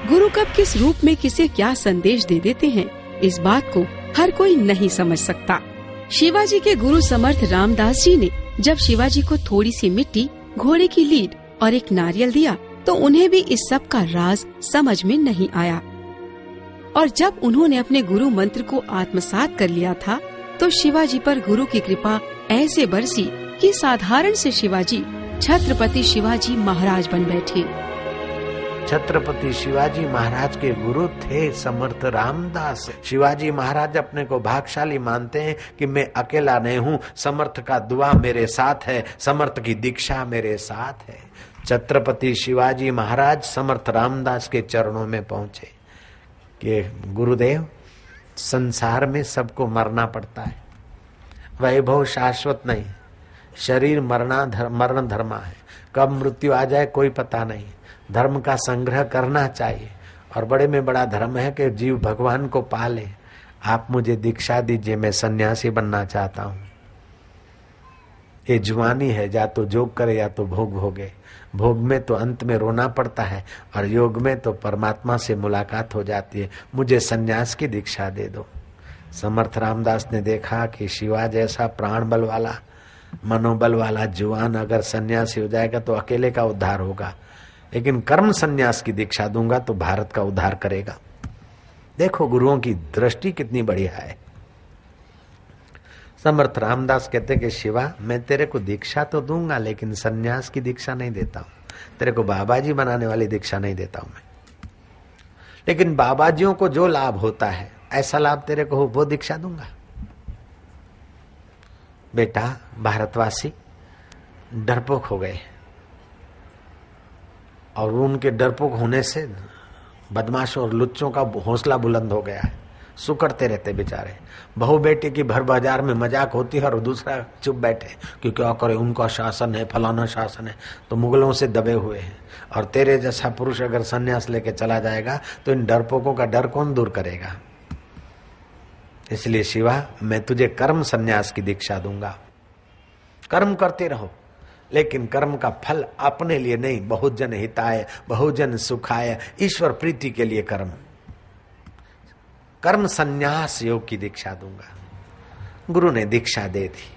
गुरु कब किस रूप में किसे क्या संदेश दे देते हैं, इस बात को हर कोई नहीं समझ सकता। शिवाजी के गुरु समर्थ रामदास जी ने जब शिवाजी को थोड़ी सी मिट्टी, घोड़े की लीड और एक नारियल दिया तो उन्हें भी इस सब का राज समझ में नहीं आया। और जब उन्होंने अपने गुरु मंत्र को आत्मसात कर लिया था तो शिवाजी पर गुरु की कृपा ऐसे बरसी कि साधारण से शिवाजी छत्रपति शिवाजी महाराज बन बैठे। छत्रपति शिवाजी महाराज के गुरु थे समर्थ रामदास। शिवाजी महाराज अपने को भाग्यशाली मानते हैं कि मैं अकेला नहीं हूँ, समर्थ का दुआ मेरे साथ है, समर्थ की दीक्षा मेरे साथ है। छत्रपति शिवाजी महाराज समर्थ रामदास के चरणों में पहुंचे कि गुरुदेव, संसार में सबको मरना पड़ता है, वैभव शाश्वत नहीं, शरीर मरण धर्मा है, कब मृत्यु आ जाए कोई पता नहीं, धर्म का संग्रह करना चाहिए और बड़े में बड़ा धर्म है कि जीव भगवान को पाले। आप मुझे दीक्षा दीजिए, मैं सन्यासी बनना चाहता हूँ। ये जुआनी है, या तो जोग करे या तो भोग भोगे। भोग में तो अंत में रोना पड़ता है और योग में तो परमात्मा से मुलाकात हो जाती है। मुझे सन्यास की दीक्षा दे दो। समर्थ रामदास ने देखा कि शिवा जैसा प्राण बल वाला, मनोबल वाला जुआन अगर सन्यासी हो जाएगा तो अकेले का उद्धार होगा, लेकिन कर्म सन्यास की दीक्षा दूंगा तो भारत का उद्धार करेगा। देखो गुरुओं की दृष्टि कितनी बढ़िया है। समर्थ रामदास कहते कि शिवा, मैं तेरे को दीक्षा तो दूंगा लेकिन सन्यास की दीक्षा नहीं देता हूं, तेरे को बाबा जी बनाने वाली दीक्षा नहीं देता हूं मैं, लेकिन बाबा जियों को जो लाभ होता है ऐसा लाभ तेरे को हो वो दीक्षा दूंगा। बेटा, भारतवासी डरपोक हो गए और उनके डरपोक होने से बदमाशों और लुच्चों का हौसला बुलंद हो गया है, सुकड़ते रहते बेचारे। बहू बेटी की भर बाजार में मजाक होती है और दूसरा चुप बैठे कि क्या करे, उनका शासन है, फलाना शासन है, तो मुगलों से दबे हुए हैं। और तेरे जैसा पुरुष अगर संन्यास लेके चला जाएगा तो इन डरपोकों का डर कौन दूर करेगा। इसलिए शिवा, मैं तुझे कर्म संन्यास की दीक्षा दूंगा। कर्म करते रहो, लेकिन कर्म का फल अपने लिए नहीं, बहुजन हिताय, बहुजन सुखाय, ईश्वर प्रीति के लिए कर्म। कर्म संन्यास योग की दीक्षा दूंगा। गुरु ने दीक्षा दे दी।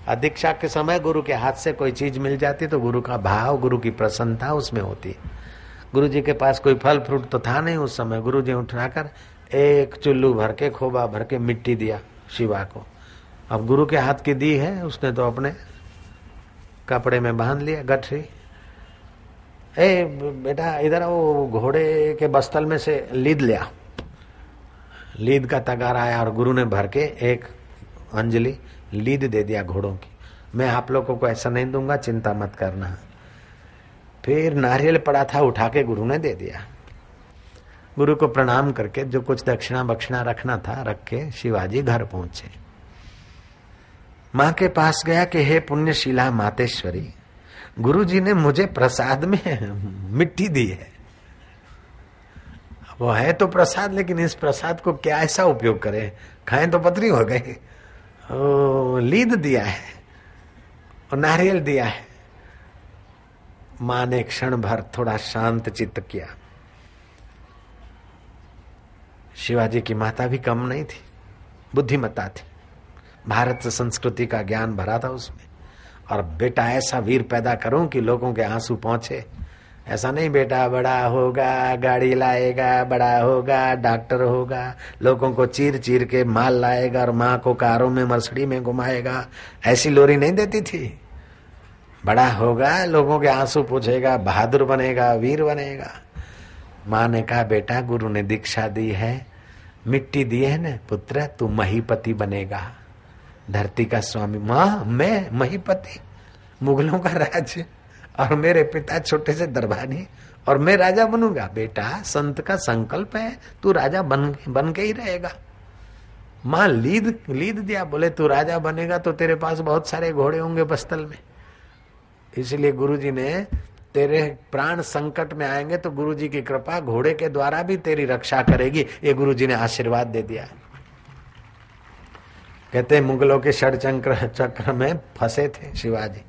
और दीक्षा के समय गुरु के हाथ से कोई चीज मिल जाती तो गुरु का भाव, गुरु की प्रसन्नता उसमें होती। गुरु जी के पास कोई फल फ्रूट तो था नहीं उस समय। गुरु जी उठाकर एक चुल्लू भर के, खोबा भर के मिट्टी दिया शिवा को। अब गुरु के हाथ की दी है, उसने तो अपने कपड़े में बांध लिया गठरी। ए बेटा, इधर वो घोड़े के बस्तल में से लीद लिया। लीद का तगारा आया और गुरु ने भर के एक अंजलि लीद दे दिया घोड़ों की। मैं आप लोगों को ऐसा नहीं दूंगा, चिंता मत करना। फिर नारियल पड़ा था, उठा के गुरु ने दे दिया। गुरु को प्रणाम करके जो कुछ दक्षिणा बक्षिणा रखना था रख के शिवाजी घर पहुंचे। माँ के पास गया कि हे पुण्यशीला मातेश्वरी, गुरु जी ने मुझे प्रसाद में मिट्टी दी है। वो है तो प्रसाद, लेकिन इस प्रसाद को क्या ऐसा उपयोग करें, खाएं तो पतरी हो गई। लीद दिया है और नारियल दिया है। माँ ने क्षण भर थोड़ा शांत चित्त किया। शिवाजी की माता भी कम नहीं थी, बुद्धिमता थी, भारत संस्कृति का ज्ञान भरा था उसमें। और बेटा ऐसा वीर पैदा करूं कि लोगों के आंसू पहुंचे। ऐसा नहीं बेटा बड़ा होगा, गाड़ी लाएगा, बड़ा होगा, डॉक्टर होगा, लोगों को चीर चीर के माल लाएगा और माँ को कारों में मर्सिडीज में घुमाएगा, ऐसी लोरी नहीं देती थी। बड़ा होगा, लोगों के आंसू पूछेगा, बहादुर बनेगा, वीर बनेगा। माँ ने कहा बेटा, गुरु ने दीक्षा दी है, मिट्टी दी है ना पुत्र, तू महीपति बनेगा, धरती का स्वामी। माँ, मैं महीपति? मुगलों का राज्य और मेरे पिता छोटे से दरबारी और मैं राजा बनूंगा? बेटा, संत का संकल्प है, तू राजा बन के ही रहेगा। माँ लीद दिया, बोले तू राजा बनेगा तो तेरे पास बहुत सारे घोड़े होंगे बस्तल में। इसलिए गुरुजी ने तेरे प्राण संकट में आएंगे तो गुरुजी की कृपा घोड़े के द्वारा भी तेरी रक्षा करेगी, ये गुरुजी ने आशीर्वाद दे दिया। कहते मुगलों के षड्यंत्र चक्र में फंसे थे शिवाजी।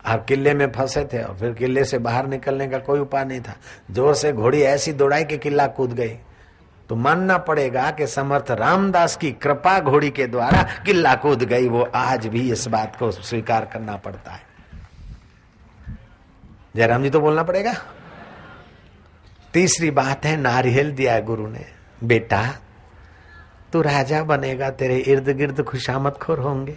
आप किले में फंसे थे और फिर किले से बाहर निकलने का कोई उपाय नहीं था। जोर से घोड़ी ऐसी दौड़ाई कि किला कूद गई। तो मानना पड़ेगा कि समर्थ रामदास की कृपा घोड़ी के द्वारा किला कूद गई। वो आज भी इस बात को स्वीकार करना पड़ता है। जयराम जी तो बोलना पड़ेगा। तीसरी बात है, नारियल दिया गुरु ने। बेटा तू राजा बनेगा, तेरे इर्द गिर्द खुशामदखोर होंगे,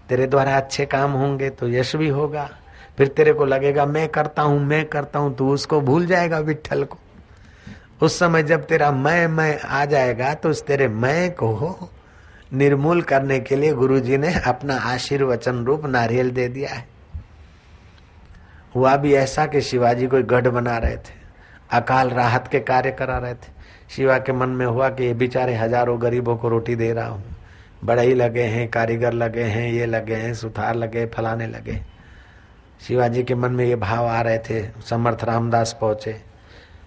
तेरे द्वारा अच्छे काम होंगे तो यश भी होगा। फिर तेरे को लगेगा मैं करता हूं, तू उसको भूल जाएगा, विठ्ठल को। उस समय जब तेरा मैं आ जाएगा तो उस तेरे मैं को निर्मूल करने के लिए गुरुजी ने अपना आशीर्वचन रूप नारियल दे दिया है। हुआ भी ऐसा कि शिवाजी कोई गढ़ बना रहे थे, अकाल राहत के कार्य करा रहे थे। शिवा के मन में हुआ कि ये बेचारे हजारों गरीबों को रोटी दे रहा हूँ, बढ़ई लगे हैं, कारीगर लगे हैं, ये लगे हैं, सुथार लगे, फलाने लगे। शिवाजी के मन में ये भाव आ रहे थे। समर्थ रामदास पहुंचे।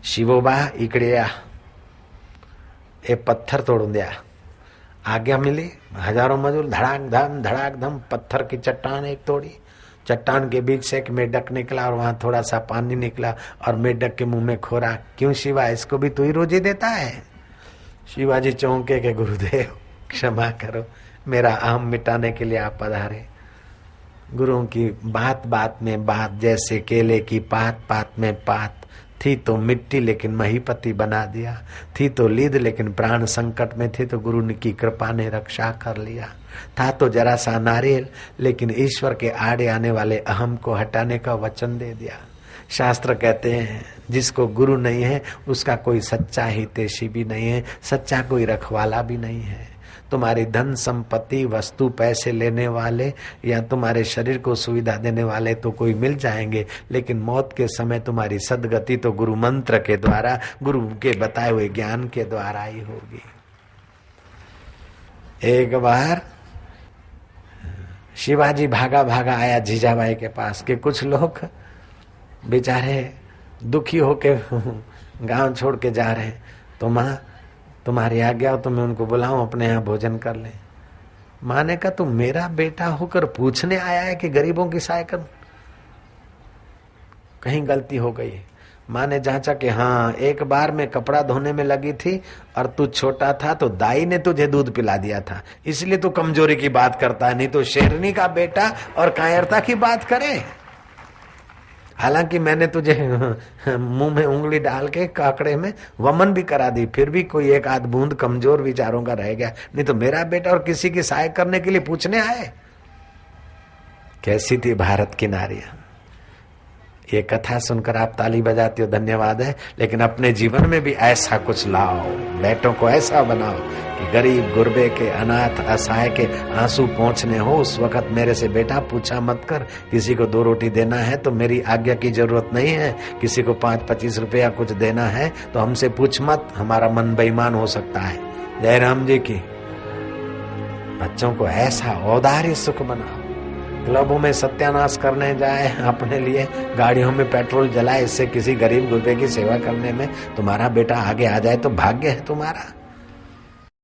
शिवोबा इकड़े आ, ए पत्थर तोड़ दिया। आज्ञा मिली। हजारों मजदूर धड़ाक धम पत्थर की चट्टान एक तोड़ी। चट्टान के बीच से एक मेढक निकला और वहां थोड़ा सा पानी निकला और मेढक के मुंह में खोरा। क्यों शिवा, इसको भी तू ही रोजी देता है? शिवाजी चौंके के गुरुदेव क्षमा करो, मेरा आम मिटाने के लिए आप पधारे। गुरुओं की बात बात में बात, जैसे केले की पात पात में पात। थी तो मिट्टी लेकिन महीपति बना दिया, थी तो लीद लेकिन प्राण संकट में थे तो गुरु की कृपा ने रक्षा कर लिया। था तो जरा सा नारियल लेकिन ईश्वर के आड़े आने वाले अहम को हटाने का वचन दे दिया। शास्त्र कहते हैं जिसको गुरु नहीं है उसका कोई सच्चा हितैषी भी नहीं है, सच्चा कोई रखवाला भी नहीं है। तुम्हारी धन संपत्ति वस्तु पैसे लेने वाले या तुम्हारे शरीर को सुविधा देने वाले तो कोई मिल जाएंगे, लेकिन मौत के समय तुम्हारी सदगति तो गुरु मंत्र के द्वारा, गुरु के बताए हुए ज्ञान के द्वारा ही होगी। एक बार शिवाजी भागा भागा आया जीजाबाई के पास कि कुछ लोग बेचारे दुखी होके गांव छोड़ के जा रहे हैं, तो माँ तुम्हारी आज्ञा हो तो मैं उनको बुलाऊं, अपने यहाँ भोजन कर ले। माँ ने कहा तुम मेरा बेटा होकर पूछने आया है कि गरीबों की सहायता करूं? कहीं गलती हो गई। माँ ने जांचा कि हाँ, एक बार मैं कपड़ा धोने में लगी थी और तू छोटा था तो दाई ने तुझे दूध पिला दिया था, इसलिए तू कमजोरी की बात करता है, नहीं तो शेरनी का बेटा और कायरता की बात करे। हालांकि मैंने तुझे मुंह में उंगली डाल के काकड़े में वमन भी करा दी, फिर भी कोई एक आध बूंद कमजोर विचारों का रह गया, नहीं तो मेरा बेटा और किसी की सहायता करने के लिए पूछने आए। कैसी थी भारत की नारियां। ये कथा सुनकर आप ताली बजाते हो, धन्यवाद है, लेकिन अपने जीवन में भी ऐसा कुछ लाओ, बेटों को ऐसा बनाओ कि गरीब गुरबे के, अनाथ असहाय के आंसू पहुंचने हो। उस वक्त मेरे से बेटा पूछा मत कर, किसी को 2 रोटी देना है तो मेरी आज्ञा की जरूरत नहीं है, किसी को 5-25 रुपया कुछ देना है तो हमसे पूछ मत, हमारा मन बेईमान हो सकता है। जयराम जी की बच्चों को ऐसा औदार्य सुख बनाओ। क्लबों में सत्यानाश करने जाए, अपने लिए गाड़ियों में पेट्रोल जलाए, इससे किसी गरीब गुरबे की सेवा करने में तुम्हारा बेटा आगे आ जाए तो भाग्य है तुम्हारा।